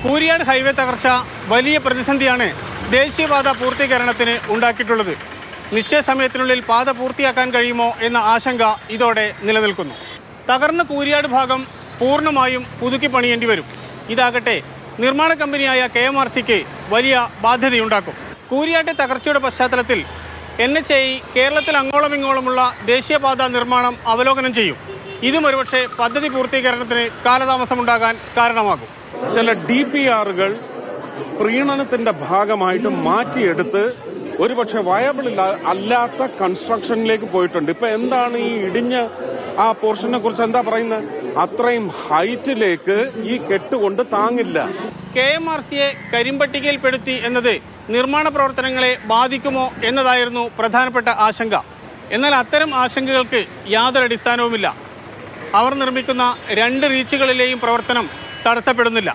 Kooriyad highway തകർച്ച വലിയ പ്രതിസന്ധിയാണ് ദേശീയപാത പൂർത്തീകരണത്തിന് ഉണ്ടാക്കിയിട്ടുള്ളത്. നിശ്ചയ സമയത്തിനുള്ളിൽ പാത പൂർത്തിയാക്കാൻ കഴിയുമോ എന്ന ആശങ്ക ഇതോടെ നിലനിൽക്കുന്നു. തകർന്ന കൂരിയാട് ഭാഗം പൂർണ്ണമായും പുതുക്കി പണിയേണ്ടി വരും. ഇതാകട്ടെ നിർമ്മാണ കമ്പനിയായ KMRCക്ക് വലിയ ബാധ്യതയുണ്ടാക്കും. കൂരിയാട്ടെ തകർച്ചയുടെ പശ്ചാത്തലത്തിൽ NHAI കേരളത്തിൽ അങ്ങോളം ഇങ്ങോളമുള്ള ദേശീയപാത നിർമ്മാണം അവലോകനം ചെയ്യും. ഇതും ഒരുപക്ഷെ പദ്ധതി പൂർത്തീകരണത്തിന് കാലതാമസമുണ്ടാകാൻ കാരണമാകും. ചില DPRകൾ പ്രീണനത്തിന്റെ ഭാഗമായിട്ട് മാറ്റിയെടുത്ത് ഒരുപക്ഷെ വയബിൾ അല്ലാത്ത കൺസ്ട്രക്ഷനിലേക്ക് പോയിട്ടുണ്ട്. ഇപ്പൊ എന്താണ് ഈ ഇടിഞ്ഞ ആ പോർഷനെ കുറിച്ച് എന്താ പറയുന്നത്? അത്രയും ഹൈറ്റിലേക്ക് ഈ കെട്ടുകൊണ്ട് താങ്ങില്ല. KMRCയെ കരിമ്പട്ടികയിൽപ്പെടുത്തി എന്നത് നിർമ്മാണ പ്രവർത്തനങ്ങളെ ബാധിക്കുമോ എന്നതായിരുന്നു പ്രധാനപ്പെട്ട ആശങ്ക. എന്നാൽ അത്തരം ആശങ്കകൾക്ക് യാതൊരു അടിസ്ഥാനവുമില്ല. അവർ നിർമ്മിക്കുന്ന 2 റീച്ചുകളിലെയും പ്രവർത്തനം തടസ്സപ്പെടുന്നില്ല.